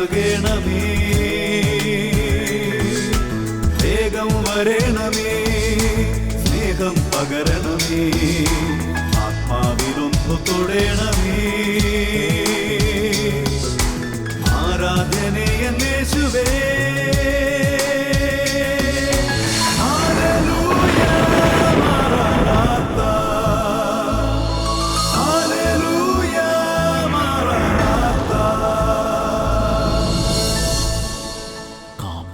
നൽകണമേ, വേഗം വരണമേ, സ്നേഹം പകരണമേ, ആത്മാവിലൊന്നു തൊടണമേ. ആരാധനയെ യേശുവേ, ഹല്ലേലൂയ മറനാത്ത, ഹല്ലേലൂയ മറനാത്ത. Come,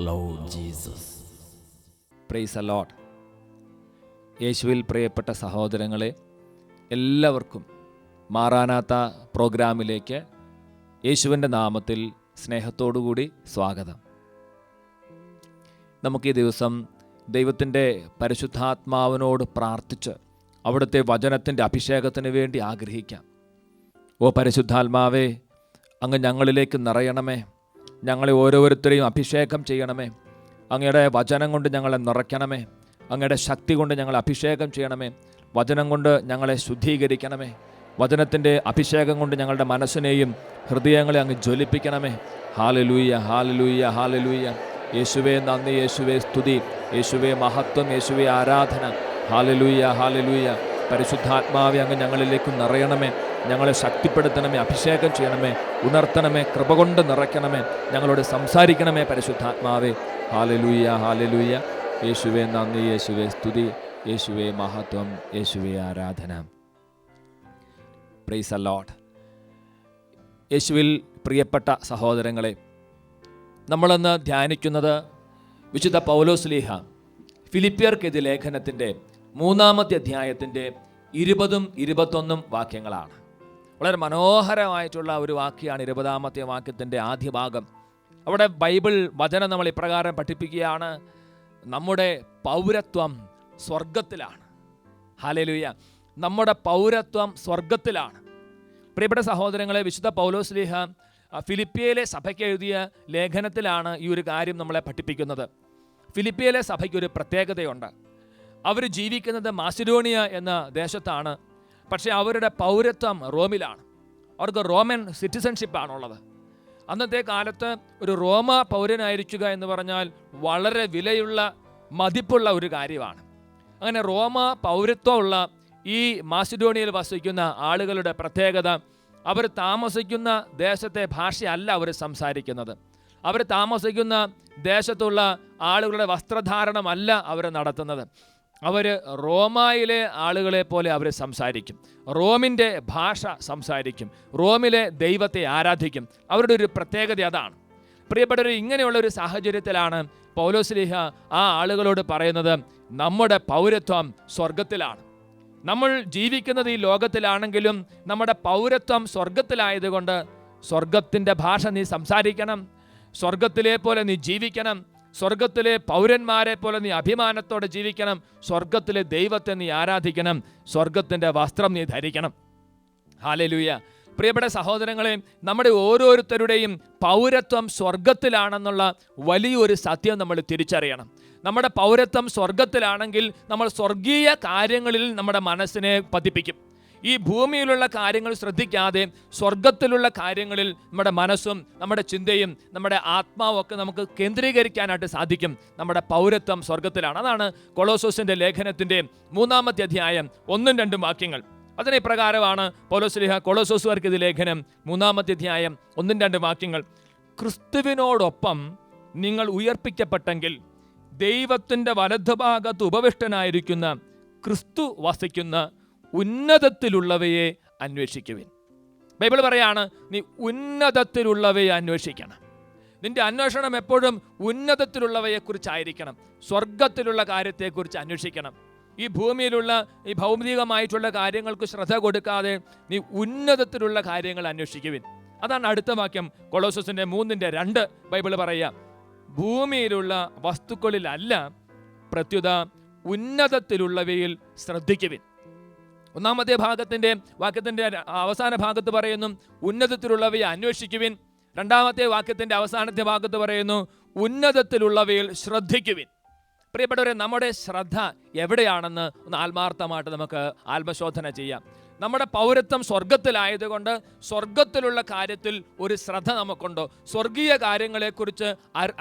Lord Jesus. Praise the Lord. യേശുവിൽ പ്രിയപ്പെട്ട സഹോദരങ്ങളെ, എല്ലാവർക്കും മാറാനാത്ത പ്രോഗ്രാമിലേക്ക് യേശുവിൻ്റെ നാമത്തിൽ സ്നേഹത്തോടുകൂടി സ്വാഗതം. നമുക്ക് ഈ ദിവസം ദൈവത്തിൻ്റെ പരിശുദ്ധാത്മാവിനോട് പ്രാർത്ഥിച്ച് അവിടുത്തെ വചനത്തിൻ്റെ അഭിഷേകത്തിന് വേണ്ടി ആഗ്രഹിക്കാം. ഓ പരിശുദ്ധാത്മാവേ, അങ്ങ് ഞങ്ങളിലേക്ക് നിറയണമേ, ഞങ്ങളെ ഓരോരുത്തരെയും അഭിഷേകം ചെയ്യണമേ, അങ്ങയുടെ വചനം കൊണ്ട് ഞങ്ങളെ നിറയ്ക്കണമേ, അങ്ങയുടെ ശക്തി കൊണ്ട് ഞങ്ങളെ അഭിഷേകം ചെയ്യണമേ, വചനം കൊണ്ട് ഞങ്ങളെ ശുദ്ധീകരിക്കണമേ, വചനത്തിൻ്റെ അഭിഷേകം കൊണ്ട് ഞങ്ങളുടെ മനസ്സിനെയും ഹൃദയങ്ങളെ അങ്ങ് ജ്വലിപ്പിക്കണമേ. Hallelujah, hallelujah, hallelujah. യേശുവേ നന്ദി, യേശുവേ സ്തുതി, യേശുവേ മഹത്വം, യേശുവേ ആരാധന. Hallelujah, hallelujah. പരിശുദ്ധാത്മാവേ, അങ്ങ് ഞങ്ങളിലേക്ക് നിറയണമേ, ഞങ്ങളെ ശക്തിപ്പെടുത്തണമേ, അഭിഷേകം ചെയ്യണമേ, ഉണർത്തണമേ, കൃപ കൊണ്ട് നിറയ്ക്കണമേ, ഞങ്ങളോട് സംസാരിക്കണമേ പരിശുദ്ധാത്മാവേ. Hallelujah, hallelujah. യേശുവേ നന്ദി, യേശുവേ സ്തുതി, യേശുവേ മഹത്വം, യേശുവേ ആരാധന. Praise the Lord. യേശുവിൽ പ്രിയപ്പെട്ട സഹോദരങ്ങളെ, നമ്മളിന്ന് ധ്യാനിക്കുന്നത് വിശുദ്ധ പൗലോസ്ലീഹ ഫിലിപ്പിയർക്കെതിരെ ലേഖനത്തിൻ്റെ 3-ാമത്തെ അധ്യായത്തിൻ്റെ 20ഉം 21ഉം വാക്യങ്ങളാണ്. വളരെ മനോഹരമായിട്ടുള്ള ഒരു വാക്യമാണ് 20ാമത്തെ വാക്യത്തിൻ്റെ ആദ്യ ഭാഗം. അവിടെ ബൈബിൾ വചനം നമ്മൾ ഇപ്രകാരം പഠിപ്പിക്കുകയാണ്: നമ്മുടെ പൗരത്വം സ്വർഗത്തിലാണ്. ഹല്ലേലൂയ. നമ്മുടെ പൗരത്വം സ്വർഗത്തിലാണ്. പ്രിയപ്പെട്ട സഹോദരങ്ങളെ, വിശുദ്ധ പൗലോസ്ലീഹ ഫിലിപ്പിയയിലെ സഭയ്ക്ക് എഴുതിയ ലേഖനത്തിലാണ് ഈ ഒരു കാര്യം നമ്മളെ പഠിപ്പിക്കുന്നത്. ഫിലിപ്പിയയിലെ സഭയ്ക്കൊരു പ്രത്യേകതയുണ്ട്. അവർ ജീവിക്കുന്നത് മാസിഡോണിയ എന്ന ദേശത്താണ്. പക്ഷേ അവരുടെ പൗരത്വം റോമിലാണ്. അവർക്ക് റോമൻ സിറ്റിസൺഷിപ്പാണുള്ളത്. അന്നത്തെ കാലത്ത് ഒരു റോമ പൗരനായിരിക്കുക എന്ന് പറഞ്ഞാൽ വളരെ വിലയുള്ള മതിപ്പുള്ള ഒരു കാര്യമാണ്. അങ്ങനെ റോമ പൗരത്വമുള്ള ഈ മാസിഡോണിയയിൽ വസിക്കുന്ന ആളുകളുടെ പ്രത്യേകത, അവർ താമസിക്കുന്ന ദേശത്തെ ഭാഷയല്ല അവർ സംസാരിക്കുന്നത്. അവർ താമസിക്കുന്ന ദേശത്തുള്ള ആളുകളുടെ വസ്ത്രധാരണമല്ല അവർ നടത്തുന്നത്. അവർ റോമായിലെ ആളുകളെ പോലെ അവർ സംസാരിക്കും, റോമിൻ്റെ ഭാഷ സംസാരിക്കും, റോമിലെ ദൈവത്തെ ആരാധിക്കും. അവരുടെ ഒരു പ്രത്യേകത അതാണ്. പ്രിയപ്പെട്ടവർ, ഇങ്ങനെയുള്ളൊരു സാഹചര്യത്തിലാണ് പൗലോസ്ലീഹ ആ ആളുകളോട് പറയുന്നത്, നമ്മുടെ പൗരത്വം സ്വർഗത്തിലാണ്. നമ്മൾ ജീവിക്കുന്നത് ഈ ലോകത്തിലാണെങ്കിലും നമ്മുടെ പൗരത്വം സ്വർഗത്തിലായതുകൊണ്ട് സ്വർഗത്തിൻ്റെ ഭാഷ നീ സംസാരിക്കണം, സ്വർഗത്തിലെ പോലെ നീ ജീവിക്കണം, സ്വർഗത്തിലെ പൗരന്മാരെ പോലെ നീ അഭിമാനത്തോടെ ജീവിക്കണം, സ്വർഗത്തിലെ ദൈവത്തെ നീ ആരാധിക്കണം, സ്വർഗത്തിൻ്റെ വസ്ത്രം നീ ധരിക്കണം. ഹല്ലേലൂയ. പ്രിയപ്പെട്ട സഹോദരങ്ങളെ, നമ്മുടെ ഓരോരുത്തരുടെയും പൗരത്വം സ്വർഗത്തിലാണെന്നുള്ള വലിയൊരു സത്യം നമ്മൾ തിരിച്ചറിയണം. നമ്മുടെ പൗരത്വം സ്വർഗത്തിലാണെങ്കിൽ നമ്മൾ സ്വർഗീയ കാര്യങ്ങളിൽ നമ്മുടെ മനസ്സിനെ പതിപ്പിക്കും. ഈ ഭൂമിയിലുള്ള കാര്യങ്ങൾ ശ്രദ്ധിക്കാതെ സ്വർഗത്തിലുള്ള കാര്യങ്ങളിൽ നമ്മുടെ മനസ്സും നമ്മുടെ ചിന്തയും നമ്മുടെ ആത്മാവും ഒക്കെ നമുക്ക് കേന്ദ്രീകരിക്കാനായിട്ട് സാധിക്കും. നമ്മുടെ പൗരത്വം സ്വർഗത്തിലാണ്. അതാണ് കൊളോസോസിൻ്റെ ലേഖനത്തിൻ്റെ 3-ാമത്തെ അധ്യായം 1-2 വാക്യങ്ങൾ. അതിനെ പ്രകാരമാണ് പൗലോസ്ലീഹ കൊളോസോസുകാർക്ക് ഇത് ലേഖനം 3-ാമത്തെ അധ്യായം 1-2 വാക്യങ്ങൾ. ക്രിസ്തുവിനോടൊപ്പം നിങ്ങൾ ഉയർപ്പിക്കപ്പെട്ടെങ്കിൽ ദൈവത്തിൻ്റെ വലതുഭാഗത്ത് ഉപവിഷ്ടനായിരിക്കുന്ന ക്രിസ്തു വസിക്കുന്ന ഉന്നതത്തിലുള്ളവയെ അന്വേഷിക്കുവിൻ. ബൈബിൾ പറയാണ്, നീ ഉന്നതത്തിലുള്ളവയെ അന്വേഷിക്കണം. നിന്റെ അന്വേഷണം എപ്പോഴും ഉന്നതത്തിലുള്ളവയെക്കുറിച്ചായിരിക്കണം, സ്വർഗത്തിലുള്ള കാര്യത്തെക്കുറിച്ച് അന്വേഷിക്കണം. ഈ ഭൂമിയിലുള്ള ഈ ഭൗതികമായിട്ടുള്ള കാര്യങ്ങൾക്ക് ശ്രദ്ധ കൊടുക്കാതെ നീ ഉന്നതത്തിലുള്ള കാര്യങ്ങൾ അന്വേഷിക്കുവിൻ. അതാണ് അടുത്ത വാക്യം, കൊളോസോസിൻ്റെ 3:2 ബൈബിൾ പറയുക, ഭൂമിയിലുള്ള വസ്തുക്കളിലല്ല പ്രത്യുത ഉന്നതത്തിലുള്ളവയിൽ ശ്രദ്ധിക്കുവിൻ. 1-ാമത്തെ ഭാഗത്തിൻ്റെ വാക്യത്തിൻ്റെ അവസാന ഭാഗത്ത് പറയുന്നു ഉന്നതത്തിലുള്ളവയെ അന്വേഷിക്കുവിൻ. 2-ാമത്തെ വാക്യത്തിൻ്റെ അവസാനത്തെ ഭാഗത്ത് പറയുന്നു ഉന്നതത്തിലുള്ളവയിൽ ശ്രദ്ധിക്കുവിൻ. പ്രിയപ്പെട്ടവരെ, നമ്മുടെ ശ്രദ്ധ എവിടെയാണെന്ന് ഒന്ന് ആത്മാർത്ഥമായിട്ട് നമുക്ക് ആത്മശോധന ചെയ്യാം. നമ്മുടെ പൗരത്വം സ്വർഗത്തിലായതുകൊണ്ട് സ്വർഗത്തിലുള്ള കാര്യത്തിൽ ഒരു ശ്രദ്ധ നമുക്കുണ്ടോ? സ്വർഗീയ കാര്യങ്ങളെക്കുറിച്ച്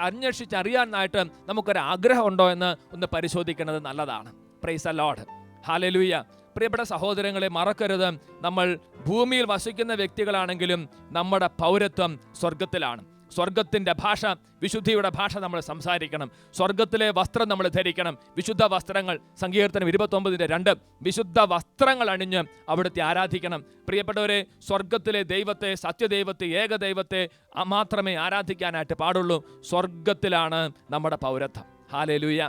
അന്വേഷിച്ചറിയാനായിട്ട് നമുക്കൊരാഗ്രഹമുണ്ടോ എന്ന് ഒന്ന് പരിശോധിക്കുന്നത് നല്ലതാണ്. Praise the Lord, hallelujah. പ്രിയപ്പെട്ട സഹോദരങ്ങളെ, മറക്കരുത്, നമ്മൾ ഭൂമിയിൽ വസിക്കുന്ന വ്യക്തികളാണെങ്കിലും നമ്മുടെ പൗരത്വം സ്വർഗത്തിലാണ്. സ്വർഗത്തിൻ്റെ ഭാഷ, വിശുദ്ധിയുടെ ഭാഷ നമ്മൾ സംസാരിക്കണം. സ്വർഗത്തിലെ വസ്ത്രം നമ്മൾ ധരിക്കണം, വിശുദ്ധ വസ്ത്രങ്ങൾ. സങ്കീർത്തനം 29:2 വിശുദ്ധ വസ്ത്രങ്ങൾ അണിഞ്ഞ് അവിടുത്തെ ആരാധിക്കണം. പ്രിയപ്പെട്ടവരെ, സ്വർഗത്തിലെ ദൈവത്തെ, സത്യദൈവത്തെ, ഏകദൈവത്തെ മാത്രമേ ആരാധിക്കാനായിട്ട് പാടുള്ളൂ. സ്വർഗത്തിലാണ് നമ്മുടെ പൗരത്വം. ഹല്ലേലൂയ.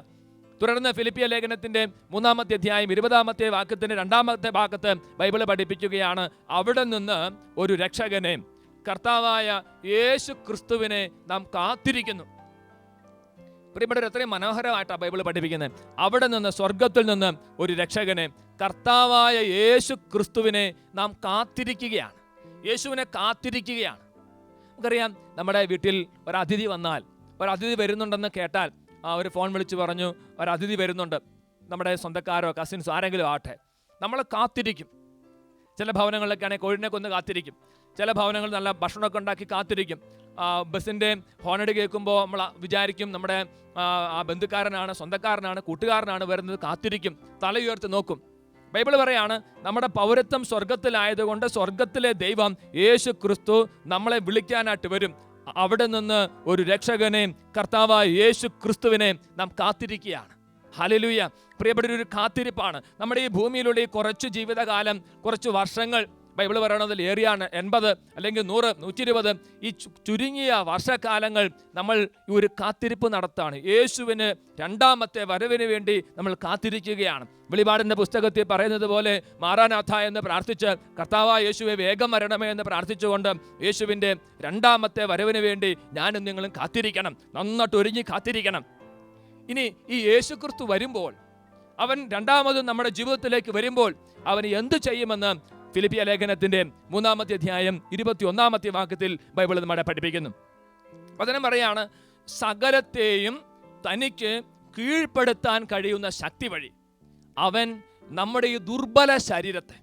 തുടർന്ന് ഫിലിപ്പിയ ലേഖനത്തിൻ്റെ 3-ാമത്തെ അധ്യായം 20-ാമത്തെ വാക്യത്തിൻ്റെ 2-ാമത്തെ ഭാഗത്ത് ബൈബിൾ പഠിപ്പിക്കുകയാണ്, അവിടെ നിന്ന് ഒരു രക്ഷകനെ, കർത്താവായ യേശു ക്രിസ്തുവിനെ നാം കാത്തിരിക്കുന്നു. പ്രിയപ്പെട്ടവർ, എത്രയും മനോഹരമായിട്ടാണ് ബൈബിൾ പഠിപ്പിക്കുന്നത്. അവിടെ നിന്ന്, സ്വർഗത്തിൽ നിന്ന് ഒരു രക്ഷകനെ, കർത്താവായ യേശു ക്രിസ്തുവിനെ നാം കാത്തിരിക്കുകയാണ്. യേശുവിനെ കാത്തിരിക്കുകയാണ്. നമുക്കറിയാം, നമ്മുടെ വീട്ടിൽ ഒരതിഥി വന്നാൽ, ഒരതിഥി വരുന്നുണ്ടെന്ന് കേട്ടാൽ ഒരു ഫോൺ വിളിച്ച് പറഞ്ഞു ഒരതിഥി വരുന്നുണ്ട്, നമ്മുടെ സ്വന്തക്കാരോ കസിൻസോ ആരെങ്കിലും ആട്ടെ, നമ്മൾ കാത്തിരിക്കും. ചില ഭവനങ്ങളിലൊക്കെയാണെങ്കിൽ കോഴിനെ കൊന്ന് കാത്തിരിക്കും. ചില ഭവനങ്ങളിൽ നല്ല ഭക്ഷണമൊക്കെ ഉണ്ടാക്കി കാത്തിരിക്കും. ബസ്സിൻ്റെ ഹോണടി കേൾക്കുമ്പോൾ നമ്മൾ വിചാരിക്കും നമ്മുടെ ആ ബന്ധുക്കാരനാണ്, സ്വന്തക്കാരനാണ്, കൂട്ടുകാരനാണ് വരുന്നത്. കാത്തിരിക്കും, തലയുയർത്തി നോക്കും. ബൈബിൾ പറയാണ്, നമ്മുടെ പൗരത്വം സ്വർഗത്തിലായതുകൊണ്ട് സ്വർഗത്തിലെ ദൈവം യേശു ക്രിസ്തു നമ്മളെ വിളിക്കാനായിട്ട് വരും. അവിടെ നിന്ന് ഒരു രക്ഷകനെ, കർത്താവായ യേശു ക്രിസ്തുവിനെ നാം കാത്തിരിക്കുകയാണ്. ഹല്ലേലൂയ. പ്രിയപ്പെട്ട, ഒരു കാത്തിരിപ്പാണ് നമ്മുടെ ഈ ഭൂമിയിലുള്ള ഈ കുറച്ച് ജീവിതകാലം, കുറച്ച് വർഷങ്ങൾ. ബൈബിൾ പറയണതിൽ ഏറിയാണ് 80 അല്ലെങ്കിൽ 100, 120 ഈ ചുരുങ്ങിയ വർഷക്കാലങ്ങൾ നമ്മൾ ഈ ഒരു കാത്തിരിപ്പ് നടത്താണ്. യേശുവിന് രണ്ടാമത്തെ വരവിന് വേണ്ടി നമ്മൾ കാത്തിരിക്കുകയാണ്. വെളിപാടിൻ്റെ പുസ്തകത്തിൽ പറയുന്നത് പോലെ മാറാനാഥ എന്ന് പ്രാർത്ഥിച്ച്, കർത്താവായ യേശുവെ വേഗം വരണമേ എന്ന് പ്രാർത്ഥിച്ചുകൊണ്ട് യേശുവിൻ്റെ രണ്ടാമത്തെ വരവിന് വേണ്ടി ഞാനും നിങ്ങളും കാത്തിരിക്കണം, നന്നായിട്ട് ഒരുങ്ങി കാത്തിരിക്കണം. ഇനി ഈ യേശു ക്രിസ്തു വരുമ്പോൾ, അവൻ രണ്ടാമതും നമ്മുടെ ജീവിതത്തിലേക്ക് വരുമ്പോൾ അവൻ എന്ത് ചെയ്യുമെന്ന് ഫിലിപ്പിയ ലേഖനത്തിന്റെ 3-ാമത്തെ അധ്യായം 21-ാമത്തെ വാക്യത്തിൽ ബൈബിൾ നമ്മളെ പഠിപ്പിക്കുന്നു. വചനം പറയാണ്, സകലത്തെയും തനിക്ക് കീഴ്പ്പെടുത്താൻ കഴിയുന്ന ശക്തി വഴി അവൻ നമ്മുടെ ഈ ദുർബല ശരീരത്തെ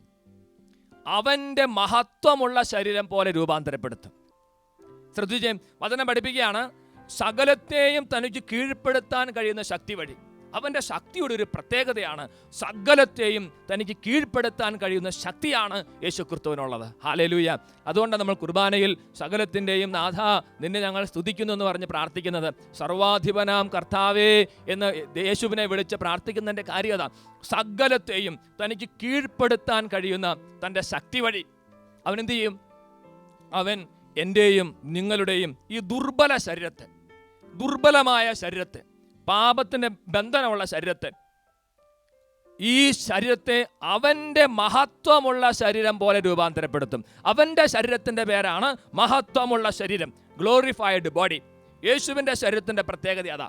അവൻ്റെ മഹത്വമുള്ള ശരീരം പോലെ രൂപാന്തരപ്പെടുത്തും. ശ്രദ്ധിച്ചേ, വചനം പഠിപ്പിക്കുകയാണ്, സകലത്തെയും തനിക്ക് കീഴ്പ്പെടുത്താൻ കഴിയുന്ന ശക്തി വഴി. അവൻ്റെ ശക്തിയുടെ ഒരു പ്രത്യേകതയാണ്, സകലത്തെയും തനിക്ക് കീഴ്പ്പെടുത്താൻ കഴിയുന്ന ശക്തിയാണ് യേശു ക്രിസ്തുവിനുള്ളത്. ഹല്ലേലൂയ. അതുകൊണ്ടാണ് നമ്മൾ കുർബാനയിൽ സകലത്തിൻ്റെയും നാഥ നിന്നെ ഞങ്ങൾ സ്തുതിക്കുന്നു എന്ന് പറഞ്ഞ് പ്രാർത്ഥിക്കുന്നത്. സർവാധിപനാം കർത്താവേ എന്ന് യേശുവിനെ വിളിച്ച് പ്രാർത്ഥിക്കുന്നതിൻ്റെ കാര്യത, സകലത്തെയും തനിക്ക് കീഴ്പ്പെടുത്താൻ കഴിയുന്ന തൻ്റെ ശക്തി വഴി അവൻ എന്ത് ചെയ്യും? അവൻ എൻ്റെയും നിങ്ങളുടെയും ഈ ദുർബല ശരീരത്തെ, ദുർബലമായ ശരീരത്തെ, പാപത്തിന് ബന്ധനമുള്ള ശരീരത്തെ, ഈ ശരീരത്തെ അവൻ്റെ മഹത്വമുള്ള ശരീരം പോലെ രൂപാന്തരപ്പെടുത്തും. അവൻ്റെ ശരീരത്തിൻ്റെ പേരാണ് മഹത്വമുള്ള ശരീരം, ഗ്ലോറിഫൈഡ് ബോഡി. യേശുവിൻ്റെ ശരീരത്തിൻ്റെ പ്രത്യേകത അതാ.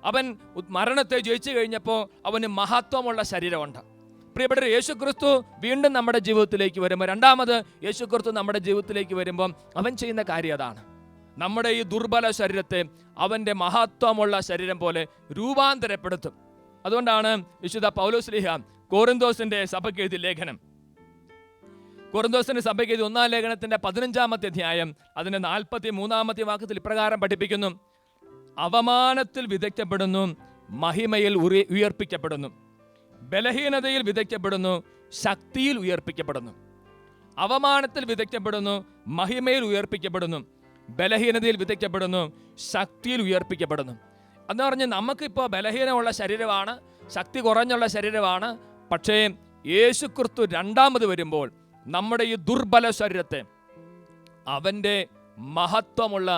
അവൻ മരണത്തെ ജയിച്ചു കഴിഞ്ഞപ്പോൾ അവന് മഹത്വമുള്ള ശരീരമുണ്ട്. പ്രിയപ്പെട്ട, യേശു ക്രിസ്തു വീണ്ടും നമ്മുടെ ജീവിതത്തിലേക്ക് വരുമ്പോൾ, രണ്ടാമത് യേശു ക്രിസ്തു നമ്മുടെ ജീവിതത്തിലേക്ക് വരുമ്പം അവൻ ചെയ്യുന്ന കാര്യം അതാണ്. നമ്മുടെ ഈ ദുർബല ശരീരത്തെ അവൻ്റെ മഹത്വമുള്ള ശരീരം പോലെ രൂപാന്തരപ്പെടുത്തും. അതുകൊണ്ടാണ് വിശുദ്ധ പൗലോസ് ശ്ലീഹ കൊറിന്തോസിന്റെ സഭയ്ക്ക് എഴുതിയ ലേഖനം, കൊറിന്തോസിന്റെ സഭയ്ക്ക് എഴുതിയ 1-ാം ലേഖനത്തിന്റെ 15-ാമത്തെ അധ്യായം അതിന്റെ 43-ാമത്തെ വാക്യത്തിൽ ഇപ്രകാരം പഠിപ്പിക്കുന്നു, അവമാനത്തിൽ വിതയ്ക്കപ്പെടുന്നു, മഹിമയിൽ ഉയർപ്പിക്കപ്പെടുന്നു. ബലഹീനതയിൽ വിതയ്ക്കപ്പെടുന്നു, ശക്തിയിൽ ഉയർപ്പിക്കപ്പെടുന്നു. അവമാനത്തിൽ വിതയ്ക്കപ്പെടുന്നു, മഹിമയിൽ ഉയർപ്പിക്കപ്പെടുന്നു. ബലഹീനതയിൽ വിതയ്ക്കപ്പെടുന്നു, ശക്തിയിൽ ഉയർപ്പിക്കപ്പെടുന്നു. എന്ന് പറഞ്ഞ് നമുക്കിപ്പോൾ ബലഹീനമുള്ള ശരീരമാണ്, ശക്തി കുറഞ്ഞുള്ള ശരീരമാണ്. പക്ഷേ യേശു ക്രിസ്തു രണ്ടാമത് വരുമ്പോൾ നമ്മുടെ ഈ ദുർബല ശരീരത്തെ അവൻ്റെ മഹത്വമുള്ള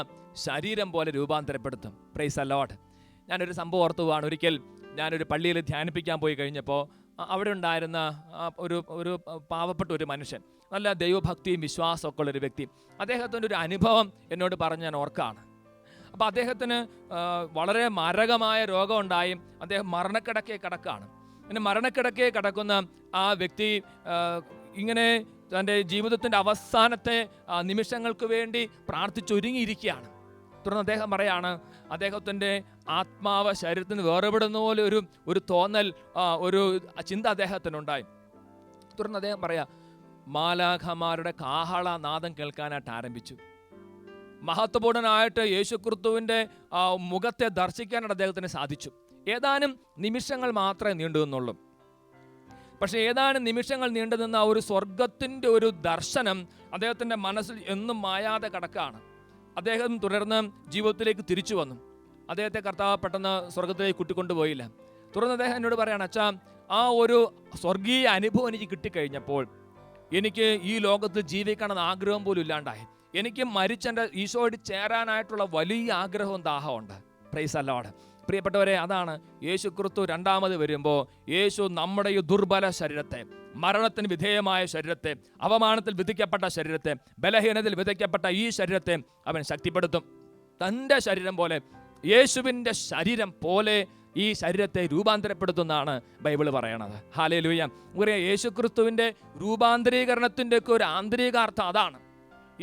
ശരീരം പോലെ രൂപാന്തരപ്പെടുത്തും. Praise the Lord. ഞാനൊരു സംഭവം ഓർത്തു പോവാണ്. ഒരിക്കൽ ഞാനൊരു പള്ളിയിൽ ധ്യാനിപ്പിക്കാൻ പോയി കഴിഞ്ഞപ്പോൾ അവിടെ ഉണ്ടായിരുന്ന ഒരു പാവപ്പെട്ട ഒരു മനുഷ്യൻ, നല്ല ദൈവഭക്തിയും വിശ്വാസമൊക്കെ ഉള്ളൊരു വ്യക്തി, അദ്ദേഹത്തിൻ്റെ ഒരു അനുഭവം എന്നോട് പറഞ്ഞ് ഞാൻ ഓർക്കാണ്. അപ്പോൾ അദ്ദേഹത്തിന് വളരെ മാരകമായ രോഗമുണ്ടായി. അദ്ദേഹം മരണക്കിടക്കയെ കിടക്കുകയാണ്. പിന്നെ മരണക്കിടക്കയെ കിടക്കുന്ന ആ വ്യക്തി ഇങ്ങനെ തൻ്റെ ജീവിതത്തിൻ്റെ അവസാനത്തെ നിമിഷങ്ങൾക്ക് വേണ്ടി പ്രാർത്ഥിച്ചൊരുങ്ങിയിരിക്കുകയാണ്. തുടർന്ന് അദ്ദേഹം പറയാണ്, അദ്ദേഹത്തിൻ്റെ ആത്മാവ് ശരീരത്തിന് വേർപെടുന്ന പോലെ ഒരു തോന്നൽ, ഒരു ചിന്ത അദ്ദേഹത്തിനുണ്ടായി. തുടർന്ന് അദ്ദേഹം പറയാം, മാലാഖമാരുടെ കാഹളനാദം കേൾക്കാനായിട്ട് ആരംഭിച്ചു. മഹത്വപൂർണനായിട്ട് യേശുക്രിസ്തുവിൻ്റെ മുഖത്തെ ദർശിക്കാനായിട്ട് അദ്ദേഹത്തിന് സാധിച്ചു. ഏതാനും നിമിഷങ്ങൾ മാത്രമേ നീണ്ടു നിന്നുള്ളൂ. പക്ഷേ ഏതാനും നിമിഷങ്ങൾ നീണ്ടു നിന്ന ഒരു സ്വർഗത്തിൻ്റെ ഒരു ദർശനം അദ്ദേഹത്തിൻ്റെ മനസ്സിൽ എന്നും മായാതെ കിടക്കുകയാണ്. അദ്ദേഹം തുടർന്ന് ജീവിതത്തിലേക്ക് തിരിച്ചു വന്നു. അദ്ദേഹത്തെ കർത്താവ് പെട്ടെന്ന് സ്വർഗത്തിലേക്ക് കൂട്ടിക്കൊണ്ടുപോയില്ല. തുടർന്ന് അദ്ദേഹം എന്നോട് പറയാണ്, അച്ഛാ, ആ ഒരു സ്വർഗീയ അനുഭവം എനിക്ക് കിട്ടിക്കഴിഞ്ഞപ്പോൾ എനിക്ക് ഈ ലോകത്തിൽ ജീവിക്കണമെന്ന് ആഗ്രഹം പോലും ഇല്ലാണ്ടായി. എനിക്ക് മരിച്ചെൻ്റെ ഈശോയോട് ചേരാനായിട്ടുള്ള വലിയ ആഗ്രഹവും ദാഹമുണ്ട്. Praise the Lord. പ്രിയപ്പെട്ടവരെ, അതാണ് യേശു ക്രിസ്തു രണ്ടാമത് വരുമ്പോൾ യേശു നമ്മുടെ ഈ ദുർബല ശരീരത്തെ, മരണത്തിന് വിധേയമായ ശരീരത്തെ, അവമാനത്തിൽ വിധിക്കപ്പെട്ട ശരീരത്തെ, ബലഹീനതയിൽ വിധിക്കപ്പെട്ട ഈ ശരീരത്തെ അവൻ ശക്തിപ്പെടുത്തും. തൻ്റെ ശരീരം പോലെ, യേശുവിൻ്റെ ശരീരം പോലെ ഈ ശരീരത്തെ രൂപാന്തരപ്പെടുത്തുന്നതാണ് ബൈബിൾ പറയണത്. ഹല്ലേലൂയ. യേശു ക്രിസ്തുവിൻ്റെ രൂപാന്തരീകരണത്തിൻ്റെ ഒക്കെ ഒരു ആന്തരികാർത്ഥം അതാണ്.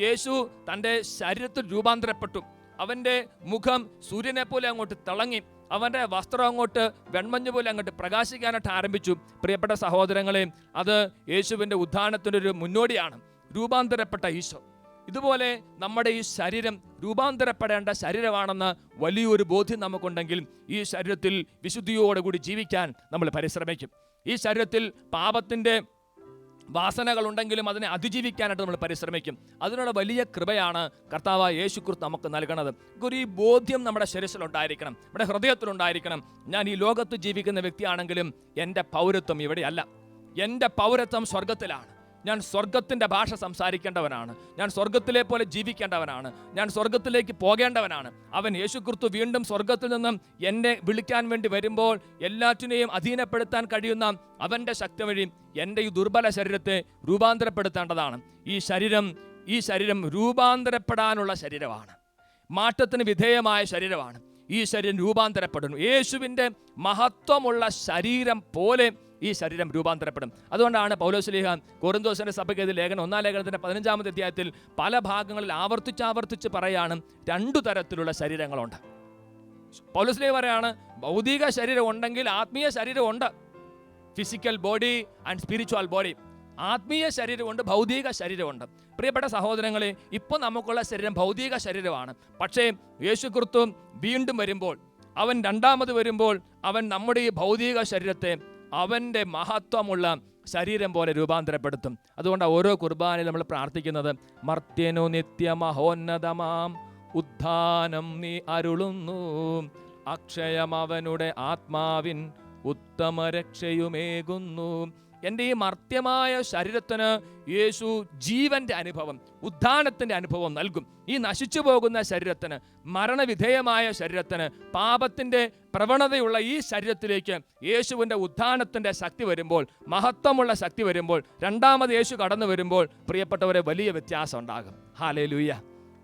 യേശു തൻ്റെ ശരീരത്തിൽ രൂപാന്തരപ്പെട്ടു. അവൻ്റെ മുഖം സൂര്യനെ പോലെ അങ്ങോട്ട് തിളങ്ങി, അവൻ്റെ വസ്ത്രം അങ്ങോട്ട് വെൺമഞ്ഞ് പോലെ അങ്ങോട്ട് പ്രകാശിക്കാനായിട്ട് ആരംഭിച്ചു. പ്രിയപ്പെട്ട സഹോദരങ്ങളെ, അത് യേശുവിൻ്റെ ഉത്ഥാനത്തിൻ്റെ ഒരു മുന്നോടിയാണ്, രൂപാന്തരപ്പെട്ട ഈശോ. ഇതുപോലെ നമ്മുടെ ഈ ശരീരം രൂപാന്തരപ്പെടേണ്ട ശരീരമാണെന്ന് വലിയൊരു ബോധ്യം നമുക്കുണ്ടെങ്കിൽ ഈ ശരീരത്തിൽ വിശുദ്ധിയോടുകൂടി ജീവിക്കാൻ നമ്മൾ പരിശ്രമിക്കും. ഈ ശരീരത്തിൽ പാപത്തിൻ്റെ വാസനകളുണ്ടെങ്കിലും അതിനെ അതിജീവിക്കാനായിട്ട് നമ്മൾ പരിശ്രമിക്കും. അതിനുള്ള വലിയ കൃപയാണ് കർത്താവായ യേശു ക്രിസ്തു നമുക്ക് നൽകണത്. ഈ ബോധ്യം നമ്മുടെ ശിരസിലുണ്ടായിരിക്കണം, നമ്മുടെ ഹൃദയത്തിലുണ്ടായിരിക്കണം. ഞാൻ ഈ ലോകത്ത് ജീവിക്കുന്ന വ്യക്തിയാണെങ്കിലും എൻ്റെ പൗരത്വം ഇവിടെയല്ല, എൻ്റെ പൗരത്വം സ്വർഗത്തിലാണ്. ഞാൻ സ്വർഗത്തിൻ്റെ ഭാഷ സംസാരിക്കേണ്ടവനാണ്, ഞാൻ സ്വർഗത്തിലെ പോലെ ജീവിക്കേണ്ടവനാണ്, ഞാൻ സ്വർഗത്തിലേക്ക് പോകേണ്ടവനാണ്. അവൻ യേശു ക്രിസ്തു വീണ്ടും സ്വർഗത്തിൽ നിന്നും എന്നെ വിളിക്കാൻ വേണ്ടി വരുമ്പോൾ എല്ലാറ്റിനെയും അധീനപ്പെടുത്താൻ കഴിയുന്ന അവൻ്റെ ശക്തി വഴി എൻ്റെ ഈ ദുർബല ശരീരത്തെ രൂപാന്തരപ്പെടുത്തേണ്ടതാണ്. ഈ ശരീരം രൂപാന്തരപ്പെടാനുള്ള ശരീരമാണ്, മാറ്റത്തിന് വിധേയമായ ശരീരമാണ്. ഈ ശരീരം രൂപാന്തരപ്പെടുന്നു. യേശുവിൻ്റെ മഹത്വമുള്ള ശരീരം പോലെ ഈ ശരീരം രൂപാന്തരപ്പെടും. അതുകൊണ്ടാണ് പൗലോസ്ലീഹ കൊറിന്തോസിന്റെ സഭയ്ക്ക് ലേഖനം 1 ലേഖനത്തിന്റെ 15-ാമത്തെ അധ്യായത്തിൽ പല ഭാഗങ്ങളിൽ ആവർത്തിച്ച് പറയാണ്, 2 തരത്തിലുള്ള ശരീരങ്ങളുണ്ട്. പൗലോസ്ലീഹ പറയാണ്, ഭൗതിക ശരീരം ഉണ്ടെങ്കിൽ ആത്മീയ ശരീരം ഉണ്ട്. Physical body and spiritual body. ആത്മീയ ശരീരമുണ്ട്, ഭൗതിക ശരീരമുണ്ട്. പ്രിയപ്പെട്ട സഹോദരങ്ങളെ, ഇപ്പോൾ നമുക്കുള്ള ശരീരം ഭൗതിക ശരീരമാണ്. പക്ഷേ യേശു ക്രിസ്തു വീണ്ടും വരുമ്പോൾ, അവൻ രണ്ടാമത് വരുമ്പോൾ, അവൻ നമ്മുടെ ഈ ഭൗതിക ശരീരത്തെ അവൻ്റെ മഹത്വമുള്ള ശരീരം പോലെ രൂപാന്തരപ്പെടുത്തും. അതുകൊണ്ട് ഓരോ കുർബാനയിൽ നമ്മൾ പ്രാർത്ഥിക്കുന്നത്, മർത്യനു നിത്യമഹോന്നതമാം ഉദ്ധാനം നീ അരുളുന്നു, അക്ഷയം അവനുടെ ആത്മാവിൻ ഉത്തമ രക്ഷയുമേകുന്നു. എൻ്റെ ഈ മർത്യമായ ശരീരത്തിന് യേശു ജീവന്റെ അനുഭവം, ഉദ്ധാനത്തിൻ്റെ അനുഭവം നൽകും. ഈ നശിച്ചു പോകുന്ന ശരീരത്തിന്, മരണവിധേയമായ ശരീരത്തിന്, പാപത്തിൻ്റെ പ്രവണതയുള്ള ഈ ശരീരത്തിലേക്ക് യേശുവിൻ്റെ ഉദ്ധാനത്തിൻ്റെ ശക്തി വരുമ്പോൾ, മഹത്വമുള്ള ശക്തി വരുമ്പോൾ, രണ്ടാമത് യേശു കടന്നു വരുമ്പോൾ, പ്രിയപ്പെട്ടവരെ, വലിയ വ്യത്യാസം ഉണ്ടാകും. Hallelujah,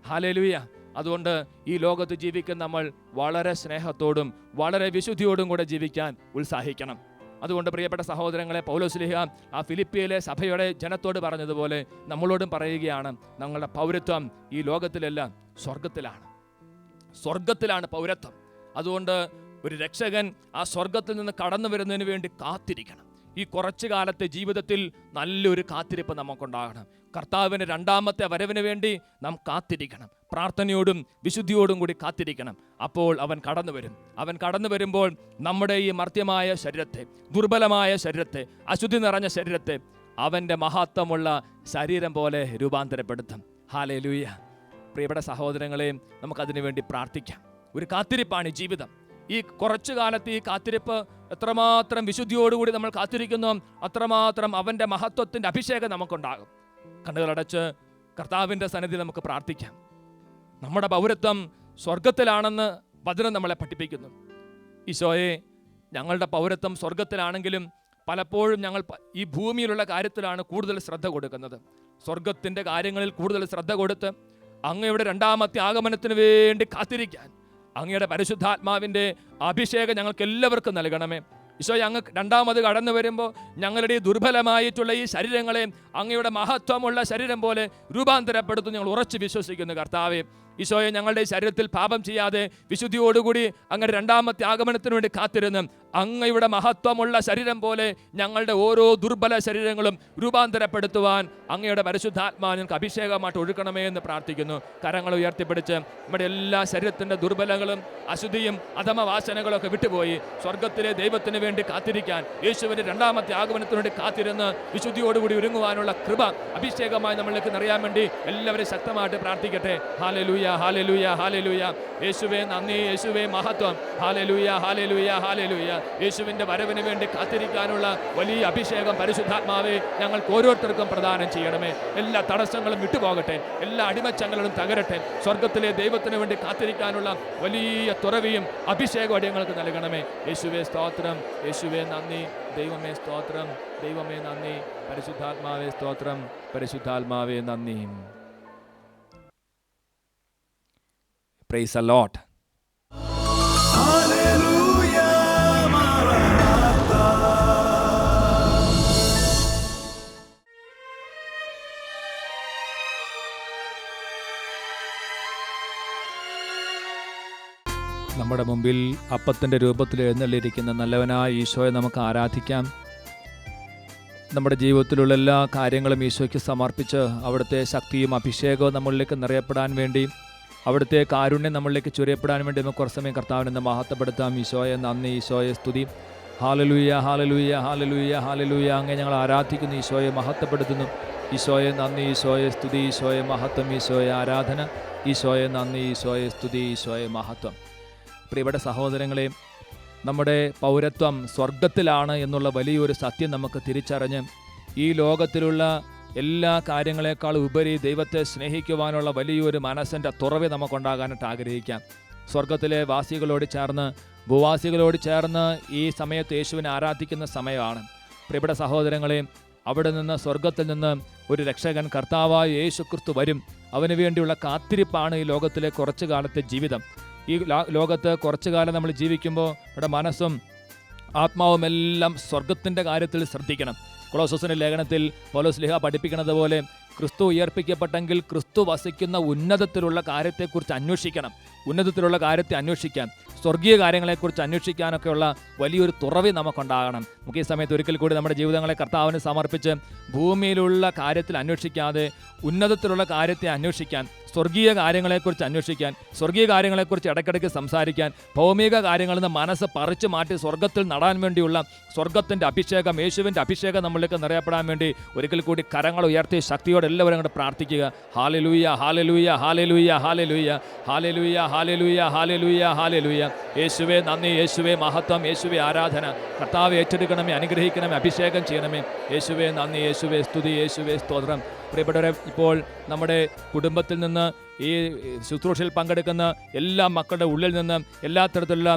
hallelujah. അതുകൊണ്ട് ഈ ലോകത്ത് ജീവിക്കുന്ന നമ്മൾ വളരെ സ്നേഹത്തോടും വളരെ വിശുദ്ധിയോടും കൂടെ ജീവിക്കാൻ ഉത്സാഹിക്കണം. അതുകൊണ്ട് പ്രിയപ്പെട്ട സഹോദരങ്ങളെ, പൗലോസ്ലീഹ ആ ഫിലിപ്പിയിലെ സഭയുടെ ജനത്തോട് പറഞ്ഞതുപോലെ നമ്മളോടും പറയുകയാണ്, ഞങ്ങളുടെ പൗരത്വം ഈ ലോകത്തിലല്ല, സ്വർഗത്തിലാണ് പൗരത്വം. അതുകൊണ്ട് ഒരു രക്ഷകൻ ആ സ്വർഗത്തിൽ നിന്ന് കടന്നു വരുന്നതിന് വേണ്ടി കാത്തിരിക്കണം. ഈ കുറച്ചു കാലത്തെ ജീവിതത്തിൽ നല്ലൊരു കാത്തിരിപ്പ് നമുക്കുണ്ടാകണം. കർത്താവിൻ്റെ രണ്ടാമത്തെ വരവിന് വേണ്ടി നാം കാത്തിരിക്കണം. പ്രാർത്ഥനയോടും വിശുദ്ധിയോടും കൂടി കാത്തിരിക്കണം. അപ്പോൾ അവൻ കടന്നു വരും. അവൻ കടന്നു വരുമ്പോൾ നമ്മുടെ ഈ മർത്യമായ ശരീരത്തെ, ദുർബലമായ ശരീരത്തെ, അശുദ്ധി നിറഞ്ഞ ശരീരത്തെ അവൻ്റെ മഹത്വമുള്ള ശരീരം പോലെ രൂപാന്തരപ്പെടുത്തും. ഹല്ലേലൂയ. പ്രിയപ്പെട്ട സഹോദരങ്ങളെ, നമുക്കതിനു വേണ്ടി പ്രാർത്ഥിക്കാം. ഒരു കാത്തിരിപ്പാണ് ഈ ജീവിതം. ഈ കുറച്ചു കാലത്ത് ഈ കാത്തിരിപ്പ് എത്രമാത്രം വിശുദ്ധിയോടുകൂടി നമ്മൾ കാത്തിരിക്കുന്നു, അത്രമാത്രം അവൻ്റെ മഹത്വത്തിൻ്റെ അഭിഷേകം നമുക്കുണ്ടാകും. കണ്ണുകളടച്ച് കർത്താവിൻ്റെ സന്നിധിയിൽ നമുക്ക് പ്രാർത്ഥിക്കാം. നമ്മുടെ പൗരത്വം സ്വർഗത്തിലാണെന്ന് വചനം നമ്മളെ പഠിപ്പിക്കുന്നു. ഈശോയെ, ഞങ്ങളുടെ പൗരത്വം സ്വർഗത്തിലാണെങ്കിലും പലപ്പോഴും ഞങ്ങൾ ഈ ഭൂമിയിലുള്ള കാര്യത്തിലാണ് കൂടുതൽ ശ്രദ്ധ കൊടുക്കുന്നത്. സ്വർഗത്തിൻ്റെ കാര്യങ്ങളിൽ കൂടുതൽ ശ്രദ്ധ കൊടുത്ത് അങ്ങയുടെ രണ്ടാമത്തെ ആഗമനത്തിന് വേണ്ടി കാത്തിരിക്കാൻ അങ്ങയുടെ പരിശുദ്ധാത്മാവിൻ്റെ അഭിഷേകം ഞങ്ങൾക്ക് എല്ലാവർക്കും നൽകണമേ. ഈശോ, ഞങ്ങൾ രണ്ടാമത് കടന്നു വരുമ്പോൾ ഞങ്ങളുടെ ഈ ദുർബലമായിട്ടുള്ള ഈ ശരീരങ്ങളെ അങ്ങയുടെ മഹത്വമുള്ള ശരീരം പോലെ രൂപാന്തരപ്പെടുത്തും ഞങ്ങൾ ഉറച്ചു വിശ്വസിക്കുന്നു. കർത്താവേ, ഈശോയെ ഞങ്ങളുടെ ശരീരത്തിൽ പാപം ചെയ്യാതെ വിശുദ്ധിയോടുകൂടി അങ്ങയുടെ രണ്ടാമത്തെ ആഗമനത്തിന് വേണ്ടി കാത്തിരുന്ന് അങ്ങയുടെ മഹത്വമുള്ള ശരീരം പോലെ ഞങ്ങളുടെ ഓരോ ദുർബല ശരീരങ്ങളും രൂപാന്തരപ്പെടുത്തുവാൻ അങ്ങയുടെ പരിശുദ്ധാത്മാ ഞങ്ങൾക്ക് അഭിഷേകമായിട്ട് ഒഴുക്കണമേ എന്ന് പ്രാർത്ഥിക്കുന്നു. കരങ്ങൾ ഉയർത്തിപ്പിടിച്ച് നമ്മുടെ എല്ലാ ശരീരത്തിൻ്റെ ദുർബലങ്ങളും അശുദ്ധിയും അധമവാസനകളൊക്കെ വിട്ടുപോയി സ്വർഗത്തിലെ ദൈവത്തിന് വേണ്ടി കാത്തിരിക്കാൻ, യേശുവിൻ്റെ രണ്ടാമത്തെ ആഗമനത്തിന് വേണ്ടി കാത്തിരുന്ന് വിശുദ്ധിയോടുകൂടി ഒരുങ്ങുവാനുള്ള കൃപ അഭിഷേകമായി നമ്മളിലേക്ക് നിറയാൻ വേണ്ടി എല്ലാവരും ശക്തമായിട്ട് പ്രാർത്ഥിക്കട്ടെ. Hallelujah, hallelujah, hallelujah. യേശുവേ നന്ദി, യേശുവേ മഹത്വം. Hallelujah, hallelujah, hallelujah. യേശുവിൻ്റെ വരവിന് വേണ്ടി കാത്തിരിക്കാനുള്ള വലിയ അഭിഷേകം പരിശുദ്ധാത്മാവേ ഞങ്ങൾക്ക് ഓരോരുത്തർക്കും പ്രദാനം ചെയ്യണമേ. എല്ലാ തടസ്സങ്ങളും വിട്ടുപോകട്ടെ, എല്ലാ അടിമച്ചങ്ങളും തകരട്ടെ. സ്വർഗത്തിലെ ദൈവത്തിന് വേണ്ടി കാത്തിരിക്കാനുള്ള വലിയ തുറവിയും അഭിഷേകം അടിയങ്ങൾക്ക് നൽകണമേ. യേശുവേ സ്തോത്രം, യേശുവേ നന്ദി, ദൈവമേ സ്തോത്രം, ദൈവമേ നന്ദി, പരിശുദ്ധാത്മാവേ സ്തോത്രം, പരിശുദ്ധാത്മാവേ നന്ദി. Praise the Lord. ഹല്ലേലൂയ മറനാത്ത. നമ്മുടെ മുമ്പിൽ അപ്പത്തിൻ്റെ രൂപത്തിൽ എഴുന്നള്ളിയിരിക്കുന്ന നല്ലവനായ ഈശോയെ നമുക്ക് ആരാധിക്കാം. നമ്മുടെ ജീവിതത്തിലുള്ള എല്ലാ കാര്യങ്ങളും ഈശോയ്ക്ക് സമർപ്പിച്ച് അവിടുത്തെ ശക്തിയും അഭിഷേകവും നമ്മളിലേക്ക് നിറയപ്പെടാൻ വേണ്ടി, അവിടുത്തെ കാരുണ്യം നമ്മളിലേക്ക് ചൊരിയപ്പെടാൻ വേണ്ടി നമുക്ക് കുറച്ച് സമയം കർത്താവിനെ മഹത്വപ്പെടുത്താം. ഈശോയെ നന്ദി, ഈശോയെ സ്തുതി. Hallelujah, hallelujah, hallelujah, hallelujah. അങ്ങനെ ഞങ്ങൾ ആരാധിക്കുന്നു, ഈശോയെ മഹത്വപ്പെടുത്തുന്നു. ഈശോയെ നന്ദി, ഈശോയെ സ്തുതി, ഈശോയെ മഹത്വം, ഈശോയെ ആരാധന. ഈശോയെ നന്ദി, ഈശോയെ സ്തുതി, ഈശോയെ മഹത്വം. പ്രിയപ്പെട്ട സഹോദരങ്ങളെ, നമ്മുടെ പൗരത്വം സ്വർഗത്തിലാണ് എന്നുള്ള വലിയൊരു സത്യം നമുക്ക് തിരിച്ചറിഞ്ഞ് ഈ ലോകത്തിലുള്ള എല്ലാ കാര്യങ്ങളെക്കാളും ഉപരി ദൈവത്തെ സ്നേഹിക്കുവാനുള്ള വലിയൊരു മനസ്സിൻ്റെ തുറവി നമുക്കുണ്ടാകാനായിട്ട് ആഗ്രഹിക്കാം. സ്വർഗത്തിലെ വാസികളോട് ചേർന്ന്, ഭൂവാസികളോട് ചേർന്ന് ഈ സമയത്ത് യേശുവിനെ ആരാധിക്കുന്ന സമയമാണ്. പ്രിയപ്പെട്ട സഹോദരങ്ങളെ, അവിടെ നിന്ന് സ്വർഗത്തിൽ നിന്ന് ഒരു രക്ഷകൻ കർത്താവായ യേശു ക്രിസ്തു വരും. അവന് വേണ്ടിയുള്ള കാത്തിരിപ്പാണ് ഈ ലോകത്തിലെ കുറച്ചു കാലത്തെ ജീവിതം. ഈ ലോകത്ത് കുറച്ചു കാലം നമ്മൾ ജീവിക്കുമ്പോൾ നമ്മുടെ മനസ്സും ആത്മാവും എല്ലാം സ്വർഗത്തിൻ്റെ കാര്യത്തിൽ ശ്രദ്ധിക്കണം. കൊളോസസിന്റെ ലേഖനത്തിൽ പൗലോസ് പഠിപ്പിക്കുന്നത് പോലെ ക്രിസ്തു ഉയർപ്പിക്കപ്പെട്ടെങ്കിൽ ക്രിസ്തു വസിക്കുന്ന ഉന്നതത്തിലുള്ള കാര്യത്തെക്കുറിച്ച് അന്വേഷിക്കണം. ഉന്നതത്തിലുള്ള കാര്യത്തെ അന്വേഷിക്കാൻ, സ്വർഗീയ കാര്യങ്ങളെക്കുറിച്ച് അന്വേഷിക്കാനൊക്കെയുള്ള വലിയൊരു തുറവി നമുക്കുണ്ടാകണം. നമുക്ക് ഈ സമയത്ത് ഒരിക്കൽ കൂടി നമ്മുടെ ജീവിതങ്ങളെ കർത്താവിന് സമർപ്പിച്ച് ഭൂമിയിലുള്ള കാര്യത്തിൽ അന്വേഷിക്കാതെ ഉന്നതത്തിലുള്ള കാര്യത്തെ അന്വേഷിക്കാൻ, സ്വർഗീയ കാര്യങ്ങളെക്കുറിച്ച് അന്വേഷിക്കാൻ, സ്വർഗീയ കാര്യങ്ങളെക്കുറിച്ച് ഇടയ്ക്കിടയ്ക്ക് സംസാരിക്കാൻ, ഭൗമിക കാര്യങ്ങളിൽ നിന്ന് മനസ്സ് പറിച്ചു മാറ്റി സ്വർഗത്തിൽ നടാൻ വേണ്ടിയുള്ള സ്വർഗത്തിൻ്റെ അഭിഷേകം, യേശുവിൻ്റെ അഭിഷേകം നമ്മളിലേക്ക് നിറയപ്പെടാൻ വേണ്ടി ഒരിക്കൽ കൂടി കരങ്ങൾ ഉയർത്തി ശക്തിയോടെ എല്ലാവരും അങ്ങോട്ട് പ്രാർത്ഥിക്കുക. Hallelujah, hallelujah, hallelujah, hallelujah, hallelujah, hallelujah, hallelujah, hallelujah. യേശുവേ നന്ദി, യേശുവേ മഹത്വം, യേശുവേ ആരാധന. കർത്താവ് ഏറ്റെടുക്കണമേ, അനുഗ്രഹിക്കണമേ, അഭിഷേകം ചെയ്യണമേ. യേശുവേ നന്ദി, യേശുവേ സ്തുതി, യേശുവേ സ്തോത്രം. പ്രിയപ്പെട്ടവരെ, ഇപ്പോൾ നമ്മുടെ കുടുംബത്തിൽ നിന്ന് ഈ ശുശ്രൂഷയിൽ പങ്കെടുക്കുന്ന എല്ലാ മക്കളുടെ ഉള്ളിൽ നിന്ന് എല്ലാ തരത്തിലുള്ള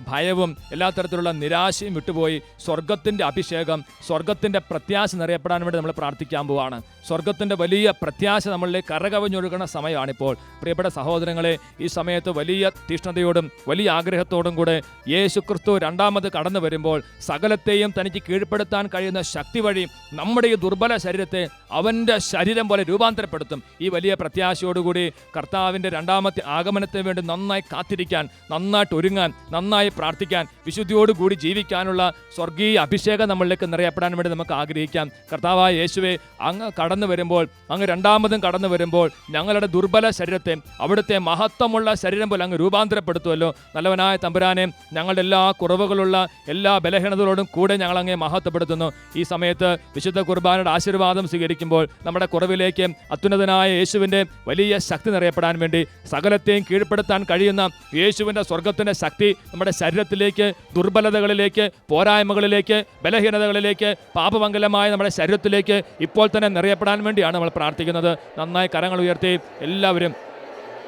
ഭയവും എല്ലാ തരത്തിലുള്ള നിരാശയും വിട്ടുപോയി സ്വർഗത്തിൻ്റെ അഭിഷേകം, സ്വർഗത്തിൻ്റെ പ്രത്യാശ നിറയപ്പെടാൻ വേണ്ടി നമ്മൾ പ്രാർത്ഥിക്കാൻ പോവാണ്. സ്വർഗത്തിൻ്റെ വലിയ പ്രത്യാശ നമ്മളിലേക്ക് കരകവിഞ്ഞൊഴുകുന്ന സമയമാണിപ്പോൾ. പ്രിയപ്പെട്ട സഹോദരങ്ങളെ, ഈ സമയത്ത് വലിയ തീഷ്ണതയോടും വലിയ ആഗ്രഹത്തോടും കൂടെ യേശു ക്രിസ്തു രണ്ടാമത് കടന്നു വരുമ്പോൾ സകലത്തെയും തനിക്ക് കീഴ്പ്പെടുത്താൻ കഴിയുന്ന ശക്തി വഴി നമ്മുടെ ഈ ദുർബല ശരീരത്തെ അവൻ്റെ ശരീരം പോലെ രൂപാന്തരപ്പെടുത്തും. ഈ വലിയ പ്രത്യാശയോടുകൂടി കർത്താവിൻ്റെ രണ്ടാമത്തെ ആഗമനത്തിന് വേണ്ടി നന്നായി കാത്തിരിക്കാൻ, നന്നായിട്ട് ഒരുങ്ങാൻ, നന്നായി പ്രാർത്ഥിക്കാൻ, വിശുദ്ധിയോടുകൂടി ജീവിക്കാനുള്ള സ്വർഗീയ അഭിഷേകം നമ്മളിലേക്ക് നിറയപ്പെടാൻ വേണ്ടി നമുക്ക് ആഗ്രഹിക്കാം. കർത്താവായ യേശുവേ, അങ്ങ് കടന്നു വരുമ്പോൾ, അങ്ങ് രണ്ടാമതും കടന്നു വരുമ്പോൾ ഞങ്ങളുടെ ദുർബല ശരീരത്തെ അവിടുത്തെ മഹത്വമുള്ള ശരീരം പോലെ അങ്ങ് രൂപാന്തരപ്പെടുത്തുമല്ലോ. നല്ലവനായ തമ്പുരാനെ, ഞങ്ങളുടെ എല്ലാ കുറവുകളുള്ള എല്ലാ ബലഹീനതകളോടും കൂടെ ഞങ്ങൾ അങ്ങേ മഹത്വപ്പെടുത്തുന്നു. ഈ സമയത്ത് വിശുദ്ധ കുർബാനയുടെ ആശീർവാദം സ്വീകരിക്കുമ്പോൾ നമ്മുടെ കുറവിലേക്ക് അത്യുന്നതനായ യേശുവിൻ്റെ വലിയ ശക്തി നിറയപ്പെടാൻ വേണ്ടി സകലത്തെയും കീഴ്പ്പെടുത്താൻ കഴിയുന്ന യേശുവിൻ്റെ സ്വർഗത്തിൻ്റെ ശക്തി നമ്മുടെ ശരീരത്തിലേക്ക്, ദുർബലതകളിലേക്ക്, പോരായ്മകളിലേക്ക്, ബലഹീനതകളിലേക്ക്, പാപമംഗലമായ നമ്മുടെ ശരീരത്തിലേക്ക് ഇപ്പോൾ തന്നെ നിറയപ്പെടാൻ വേണ്ടിയാണ് നമ്മൾ പ്രാർത്ഥിക്കുന്നത്. നന്നായി കരങ്ങൾ ഉയർത്തി എല്ലാവരും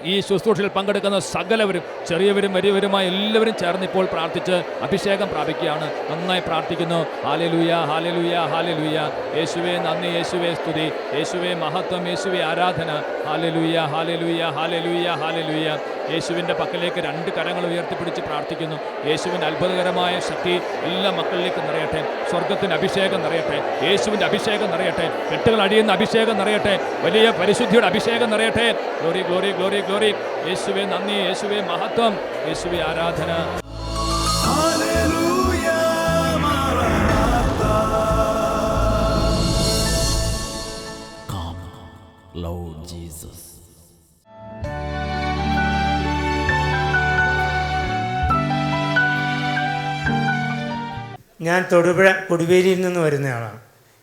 ഈ ശുശ്രൂഷയിൽ പങ്കെടുക്കുന്ന സകലവരും, ചെറിയവരും വലിയവരുമായ എല്ലാവരും ചേർന്ന് ഇപ്പോൾ പ്രാർത്ഥിച്ച് അഭിഷേകം പ്രാപിക്കുകയാണ്. നന്നായി പ്രാർത്ഥിക്കുന്നു. Hallelujah, hallelujah, hallelujah. യേശുവേ നന്ദി, യേശുവേ സ്തുതി, യേശുവേ മഹത്വം, യേശുവേ ആരാധന. Hallelujah, hallelujah, hallelujah, hallelujah. യേശുവിൻ്റെ പക്കലേക്ക് 2 കരങ്ങൾ ഉയർത്തിപ്പിടിച്ച് പ്രാർത്ഥിക്കുന്നു. യേശുവിൻ്റെ അത്ഭുതകരമായ ശക്തി എല്ലാ മക്കളിലേക്ക് നിറയട്ടെ. സ്വർഗത്തിൻ്റെ അഭിഷേകം നിറയട്ടെ. യേശുവിൻ്റെ അഭിഷേകം നിറയട്ടെ. കെട്ടുകൾ അടിയുന്ന അഭിഷേകം നിറയട്ടെ. വലിയ പരിശുദ്ധിയുടെ അഭിഷേകം നിറയട്ടെ. Glory glory glory glory. യേശുവേ നന്ദി, യേശുവേ മഹത്വം, യേശുവേ ആരാധന. Hallelujah, Maranatha. Come, Lord Jesus. ഞാൻ തൊടുപുഴ കൊടിവേരിയിൽ നിന്ന് വരുന്നയാളാണ്.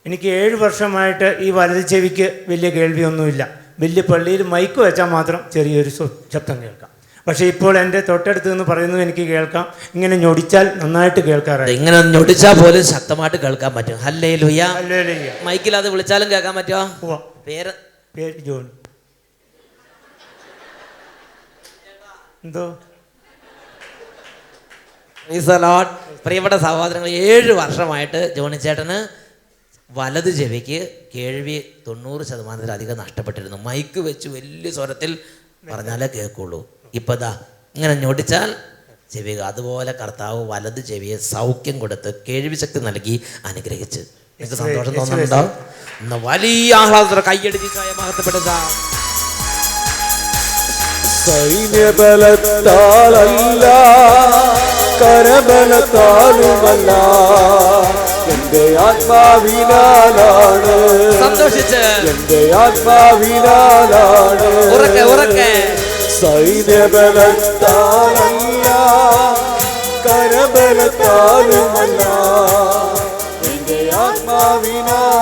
എനിക്ക് 7 വർഷമായിട്ട് ഈ വലത് ചെവിക്ക് വലിയ കേൾവിയൊന്നുമില്ല. വലിയ പള്ളിയിൽ മൈക്ക് വെച്ചാൽ മാത്രം ചെറിയൊരു ശബ്ദം കേൾക്കാം. പക്ഷേ ഇപ്പോൾ എൻ്റെ തൊട്ടടുത്ത് നിന്ന് പറയുന്നത് എനിക്ക് കേൾക്കാം. ഇങ്ങനെ ഞൊടിച്ചാൽ നന്നായിട്ട് കേൾക്കാറായി. ഇങ്ങനെ ഞൊടിച്ചാൽ പോലും ശക്തമായിട്ട് കേൾക്കാൻ പറ്റും. ഹല്ലേലൂയ. ഹല്ലേലൂയ. മൈക്കിൽ അത് വിളിച്ചാലും കേൾക്കാൻ പറ്റുമോ? പേര് ജോൺ. എന്തോ പ്രിയപ്പെട്ട സഹോദരങ്ങൾ, 7 വർഷമായിട്ട് ജോണി ചേട്ടന് വലത് ചെവിക്ക് കേൾവി 90% നഷ്ടപ്പെട്ടിരുന്നു. മൈക്ക് വെച്ച് വലിയ സ്വരത്തിൽ പറഞ്ഞാലേ കേൾക്കുള്ളൂ. ഇപ്പം ദാ ഇങ്ങനെ ഞൊടിച്ചാൽ ചെവി. അതുപോലെ കർത്താവ് വലത് ചെവിയെ സൗഖ്യം കൊടുത്ത് കേൾവി ശക്തി നൽകി അനുഗ്രഹിച്ച്. നിങ്ങൾക്ക് സന്തോഷം തോന്നുന്നുണ്ടോ? ഇന്ന് വലിയ ആഹ്ലാദത്തോടെ കൈയടിച്ച് മഹത്വപ്പെടുക. സൈന്യബലത്താലല്ല കരബലത്താലുമല്ല എന്റെ ആത്മാവിനാലാണ്. സന്തോഷിച്ച് എന്റെ ആത്മാവിനാലാണ്. ഉറക്കെ ഉറക്കെ. സൈന്യബലത്താലല്ല കരബലത്താലുമല്ല എന്റെ ആത്മാവിനാലാണ്.